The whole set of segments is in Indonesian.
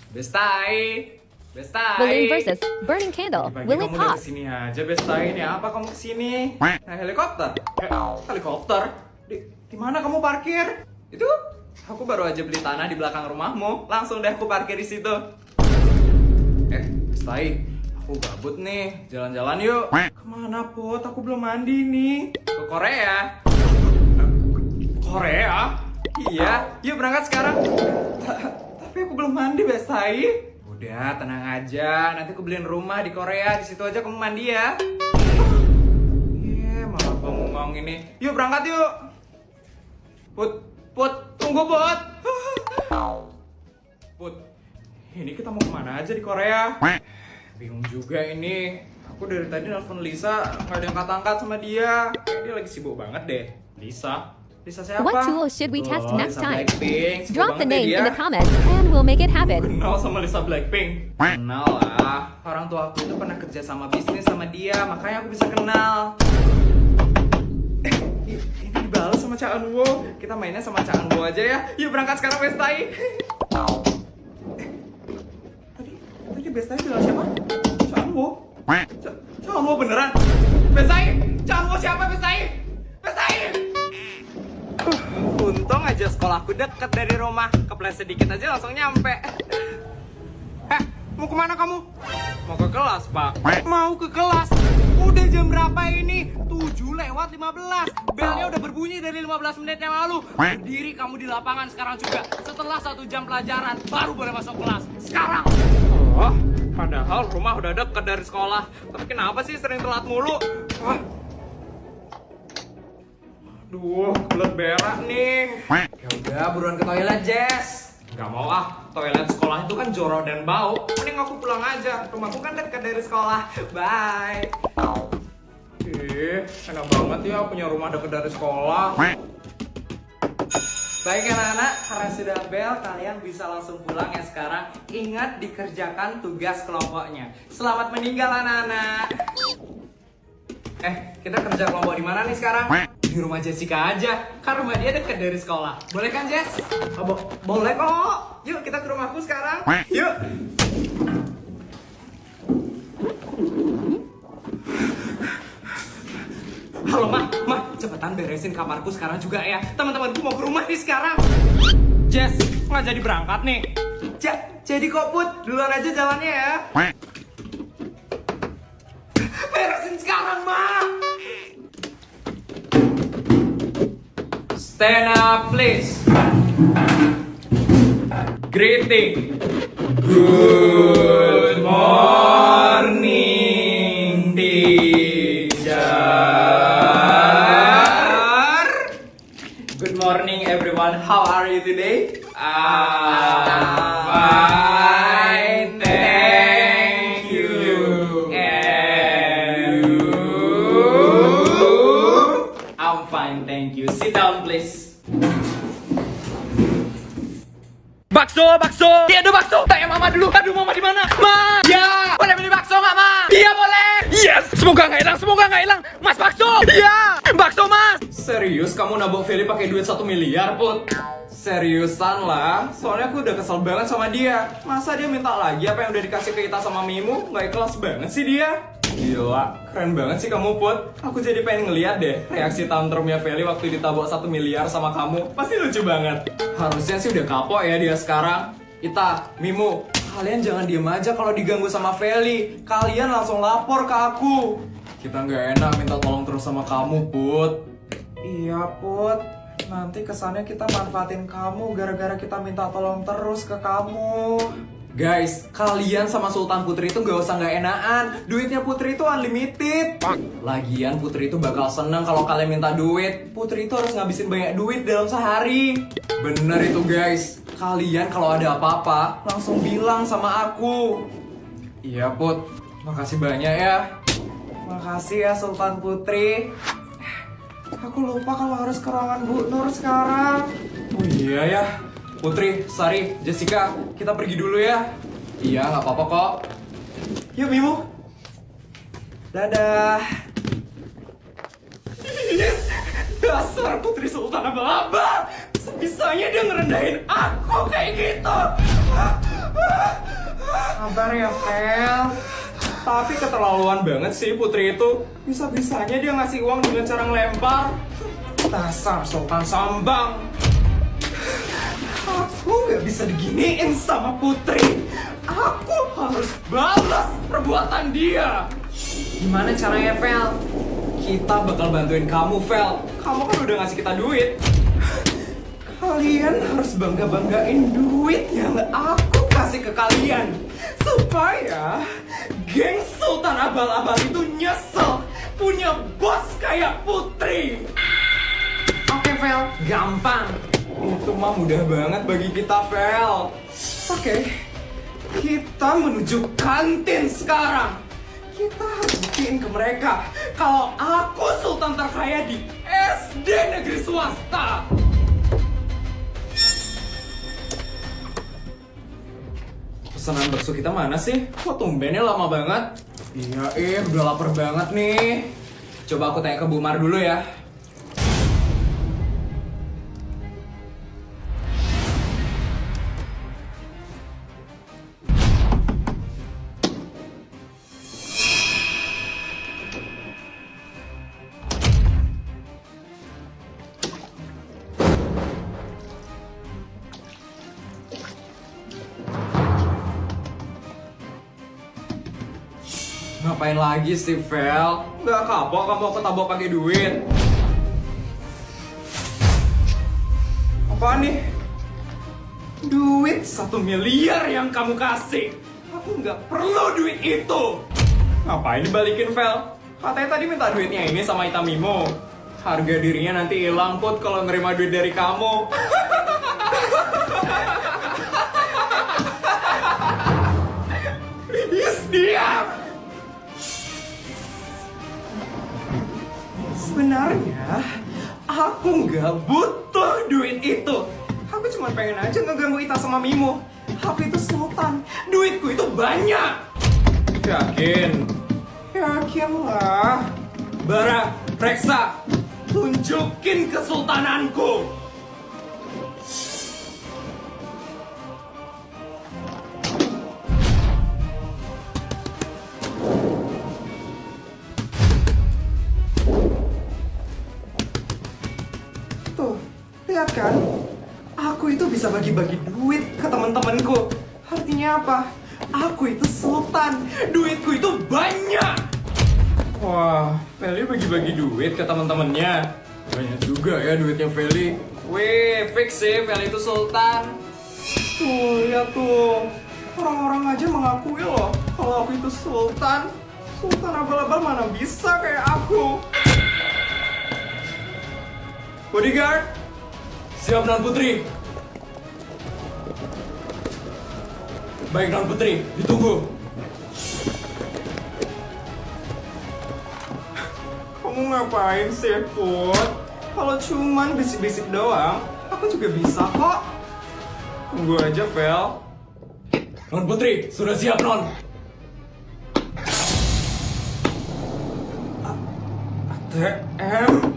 Bestai, Balloon Bestai. versus Burning Candle. Pagi Will it kamu udah pop? kesini aja, Bestai. Ini apa kamu kesini? Nah, helikopter. Helikopter? Di mana kamu parkir? Itu aku baru aja beli tanah di belakang rumahmu. Langsung deh aku parkir di situ. Bestai, aku gabut nih. Jalan-jalan yuk. Kemana, Put? Aku belum mandi nih. Ke Korea. Korea? Iya, yuk berangkat sekarang. Tapi aku belum mandi, Bestai. Udah, tenang aja. Nanti aku beliin rumah di Korea. Di situ aja kamu mandi ya. Iya, malah bengong ini. Yuk berangkat yuk. Put, tunggu Put. Put, ini kita mau kemana aja di Korea? Bingung juga ini. Aku dari tadi nelfon Lisa, nggak ada yang angkat-angkat sama dia. Kayak dia lagi sibuk banget deh. Lisa siapa? What tools should we test Oh, next Lisa time? Blackpink. Sibuk Drop the banget deh name dia. in the comments and we'll make it happen. Kenal sama Lisa Blackpink? Kenal lah. Orang tua aku itu pernah kerja sama bisnis sama dia, makanya aku bisa kenal. Ini dibalas sama Cak Anwo. Kita mainnya sama Cak Anwo aja ya. Yuk berangkat sekarang, Bestai. Tadi Bestai bilang siapa? Cak Anwo. Cak Anwo beneran? Bestai? Cak Anwo siapa, Bestai? Bestai! Untung aja sekolahku deket dari rumah. Kepleset sedikit aja langsung nyampe. Mau kemana kamu? Mau ke kelas, Pak. Mau ke kelas? Udah jam berapa ini? 7:15. Belnya udah berbunyi dari 15 menit yang lalu. Berdiri kamu di lapangan sekarang juga. Setelah 1 jam pelajaran, baru boleh masuk kelas. Sekarang! Oh, padahal rumah udah deket dari sekolah. Tapi kenapa sih sering telat mulu? Duh, kebelet berak nih. Ya udah, buruan ke toilet, Jess. Gak mau ah, toilet sekolah itu kan jorok dan bau. Mending aku pulang aja. Rumahku kan dekat dari sekolah. Bye. Enak banget ya punya rumah dekat dari sekolah. Baik anak-anak, karena sudah bel, kalian bisa langsung pulang ya sekarang. Ingat dikerjakan tugas kelompoknya. Selamat meninggal anak-anak. Kita kerja kelompok di mana nih sekarang? Di rumah Jessica aja, kan rumah dia dekat dari sekolah. Boleh kan, Jess? Boleh kok. Yuk kita ke rumahku sekarang. Yuk. Halo Ma, cepetan beresin kamarku sekarang juga ya. Teman-temanku mau ke rumah nih sekarang. Jess, nggak jadi berangkat nih? Jadi kok Put, duluan aja jalannya ya. Beresin sekarang, Ma. Stand up, please. Greeting. Good morning, teacher. Good morning, everyone. How are you today? Fine, thank you. And you? I'm fine, thank you. Sit down, please. Bakso! Iya, ada bakso! Tanya mama dulu. Aduh, mama di mana? Ma! Ya! Boleh beli bakso nggak, Ma? Iya, boleh! Yes! Semoga nggak hilang! Mas, bakso! Iya! Bakso, Mas! Serius kamu nabok Feli pakai duit 1 miliar, Put? Seriusan lah, soalnya aku udah kesel banget sama dia. Masa dia minta lagi apa yang udah dikasih ke kita sama Mimu? Nggak ikhlas banget sih dia. Gila, keren banget sih kamu, Put. Aku jadi pengen ngeliat deh reaksi tantrumnya Feli waktu ditabok 1 miliar sama kamu. Pasti lucu banget. Harusnya sih udah kapok ya dia sekarang. Ita, Mimu, kalian jangan diem aja kalau diganggu sama Feli. Kalian langsung lapor ke aku. Kita nggak enak minta tolong terus sama kamu, Put. Iya, Put. Nanti kesannya kita manfaatin kamu gara-gara kita minta tolong terus ke kamu. Guys, kalian sama Sultan Putri itu gak usah gak enakan. Duitnya Putri itu unlimited. Lagian Putri itu bakal seneng kalau kalian minta duit. Putri itu harus ngabisin banyak duit dalam sehari. Bener itu guys. Kalian kalau ada apa-apa langsung bilang sama aku. Iya Put, makasih banyak ya. Makasih ya Sultan Putri. Aku lupa kalau harus ke ruangan Bu Nur sekarang. Oh iya ya. Putri, Sari, Jessica, kita pergi dulu ya. Iya, nggak apa-apa kok. Yuk, Mimu. Dadah. Yes! Dasar Putri Sultan abang-abang. Sebisanya dia ngerendahin aku kayak gitu. Sabar ya, Fel. Tapi keterlaluan banget sih Putri itu. Bisa-bisanya dia ngasih uang dengan cara ngelempar. Dasar Sultan Sambang. Aku nggak bisa diginiin sama Putri. Aku harus balas perbuatan dia. Gimana caranya, Fel? Kita bakal bantuin kamu, Fel. Kamu kan udah ngasih kita duit. Kalian harus bangga-banggain duit yang aku kasih ke kalian. Supaya geng Sultan Abal-Abal itu nyesel punya bos kayak Putri. Oke, Fel. Gampang. Itu mah mudah banget bagi kita, Fel. Oke. Kita menuju kantin sekarang. Kita harus buktiin ke mereka kalau aku sultan terkaya di SD negeri swasta. Pesanan bakso kita mana sih? Kok tumbennya lama banget? Iya, udah lapar banget nih. Coba aku tanya ke Bu Mar dulu ya. Ngapain lagi sih, Fel? Nggak kapok kamu ketabok pakai duit. Apaan nih? Duit 1 miliar yang kamu kasih. Aku nggak perlu duit itu. Ngapain dibalikin, Fel? Katanya tadi minta duitnya ini sama Itamimo. Harga dirinya nanti hilang, Put, kalau nerima duit dari kamu. Yes, diam! Sebenarnya, aku nggak butuh duit itu. Aku cuma pengen aja ngeganggu Ita sama Mimo. Aku itu sultan, duitku itu banyak. Yakin? Yakin lah. Bara, Reksa, tunjukin kesultananku. Tuh, lihat kan? Aku itu bisa bagi-bagi duit ke teman-temanku. Artinya apa? Aku itu sultan, duitku itu banyak. Wah, Feli bagi-bagi duit ke teman-temannya. Banyak juga ya duitnya Feli. Wih, fix sih Feli itu sultan. Tuh, lihat tuh. Orang-orang aja mengakui loh kalau aku itu sultan. Sultan abal-abal mana bisa kayak aku. Bodyguard, siap Non Putri. Baik Non Putri, ditunggu. Kamu ngapain sih, Put? Kalau cuman bisik-bisik doang, aku juga bisa kok. Tunggu aja, Vel. Non Putri, sudah siap, Non? ATM?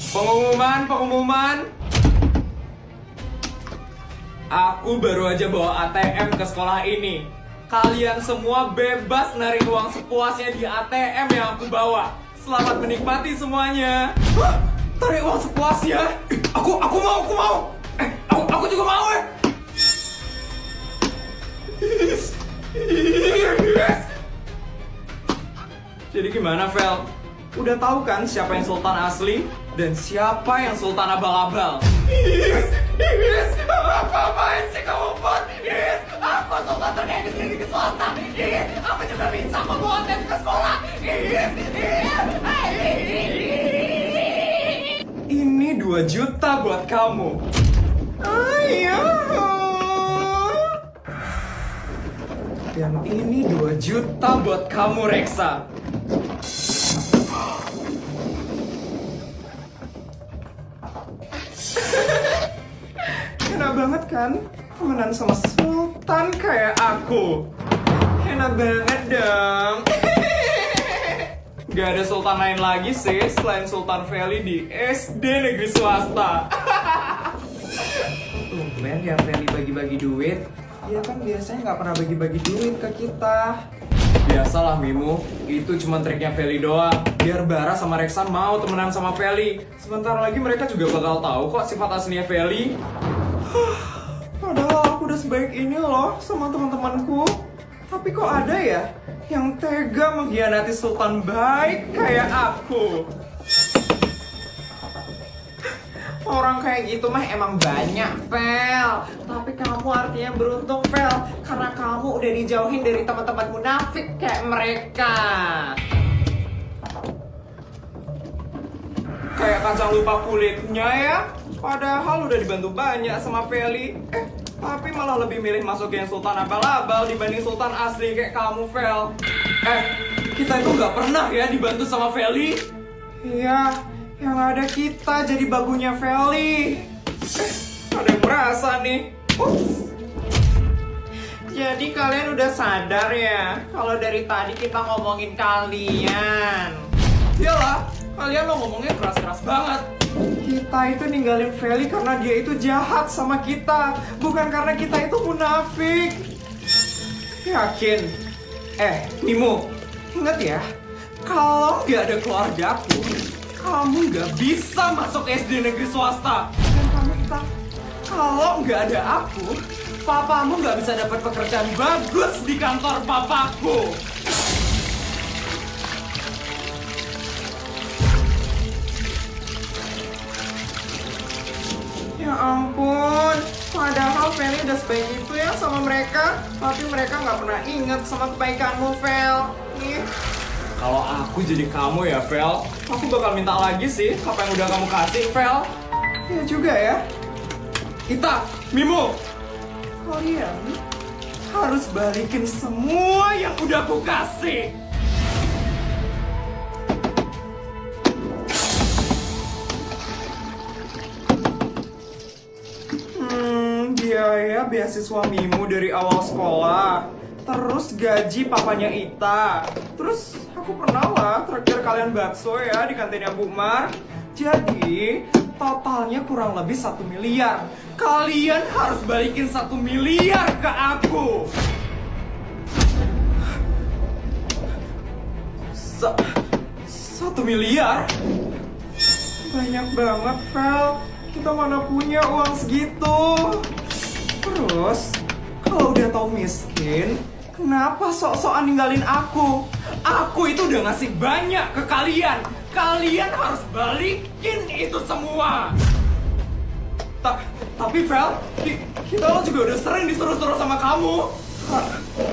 Pengumuman. Aku baru aja bawa ATM ke sekolah ini. Kalian semua bebas narik uang sepuasnya di ATM yang aku bawa. Selamat menikmati semuanya. Hah? Tarik uang sepuasnya? Aku mau. Aku juga mau. Yes. Jadi gimana, Vel? Udah tahu kan siapa yang sultan asli dan siapa yang sultan abal-abal? Yes. Apa-apaan sih kamu, Put? Yes. Aku sultan terkaya di sini ke swasta. Yes. Aku juga bisa membawa ATM ke sekolah. Yes. Ini 2 juta buat kamu. Ayo. Dan ini 2 juta buat kamu, Reksa. Enak banget kan? Temenan sama sultan kayak aku. Enak banget dong. Gak ada sultan lain lagi sih selain Sultan Feli di SD negeri swasta. Tumben ya Feli bagi-bagi duit. Dia kan biasanya nggak pernah bagi-bagi duit ke kita. Biasalah Mimu, itu cuma triknya Feli doang. Biar Bara sama Reksan mau temenan sama Feli. Sebentar lagi mereka juga bakal tahu kok sifat aslinya Feli. Padahal aku udah sebaik ini loh sama teman-temanku. Tapi kok ada ya yang tega mengkhianati Sultan baik kayak aku. Orang kayak gitu mah emang banyak, Fel. Tapi kamu artinya beruntung, Fel. Karena kamu udah dijauhin dari teman-teman munafik kayak mereka. Kayak kacang lupa kulitnya ya. Padahal udah dibantu banyak sama Feli. Tapi malah lebih milih masukin Sultan abal-abal dibanding Sultan asli kayak kamu, Fel. Kita itu nggak pernah ya dibantu sama Feli. Iya, yang ada kita jadi babunya Feli. Ada yang merasa nih. Jadi kalian udah sadar ya kalau dari tadi kita ngomongin kalian. Iyalah, kalian lo ngomongnya keras-keras banget. Kita itu ninggalin Feli karena dia itu jahat sama kita, bukan karena kita itu munafik. Yakin? Mimo, ingat ya, kalau nggak ada keluargaku, kamu nggak bisa masuk SD negeri swasta. Dan kamu kita, kalau nggak ada aku, papamu nggak bisa dapat pekerjaan bagus di kantor papaku. Ya ampun, padahal Feli udah sebaik itu ya sama mereka. Tapi mereka nggak pernah inget sama kebaikanmu, Fel. Nih. Kalau aku jadi kamu ya, Fel, aku bakal minta lagi sih apa yang udah kamu kasih, Fel. Ya juga ya. Ita, Mimo, Kalian harus balikin semua yang udah aku kasih. Biaya beasiswa Mimu dari awal sekolah, terus gaji papanya Ita, terus aku pernah lah traktir kalian bakso ya di kantinnya Bu Mar. Jadi totalnya kurang lebih 1 miliar. Kalian harus balikin 1 miliar ke aku. 1 miliar? Banyak banget, Fel. Kita mana punya uang segitu. Terus, kalau udah tau miskin, kenapa sok-sokan ninggalin aku? Aku itu udah ngasih banyak ke kalian. Kalian harus balikin itu semua. Tapi Fel, kita lo juga udah sering disuruh-suruh sama kamu.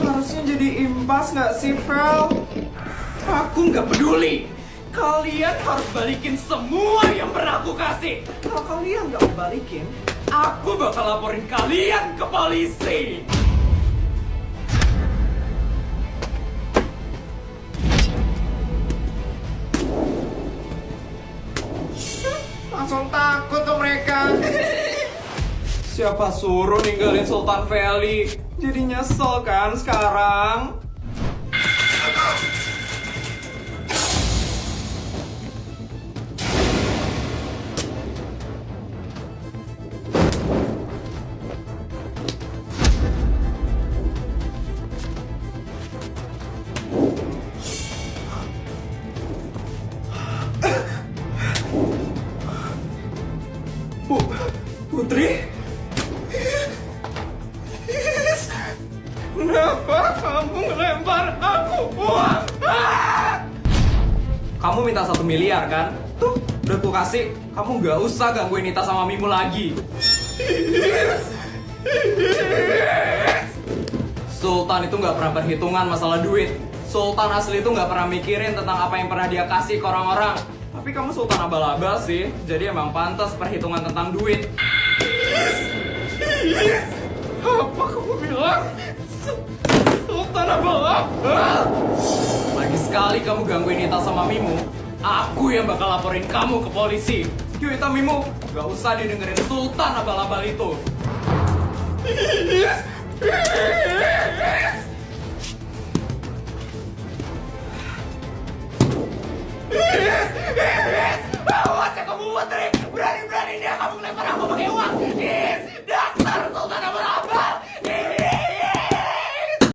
Harusnya jadi impas nggak sih, Fel? Aku nggak peduli. Kalian harus balikin semua yang pernah aku kasih. Kalau kalian nggak mau balikin, aku bakal laporin kalian ke polisi. langsung takut tuh mereka. Siapa suruh ninggalin Sultan Feli? Jadi nyesel kan sekarang? Putri? Kenapa kamu ngelempar aku uang? Kamu minta 1 miliar kan? Tuh, udah ku kasih. Kamu gak usah gangguin Nita sama Mimu lagi. Sultan itu gak pernah perhitungan masalah duit. Sultan asli itu gak pernah mikirin tentang apa yang pernah dia kasih ke orang-orang. Tapi kamu Sultan abal-abal sih. Jadi emang pantas perhitungan tentang duit. Apa kamu bilang? Sultan abal-abal? Lagi sekali kamu gangguin Nita sama Mimu, aku yang bakal laporin kamu ke polisi. Yuk Nita, Mimu, gak usah didengerin Sultan abal-abal itu.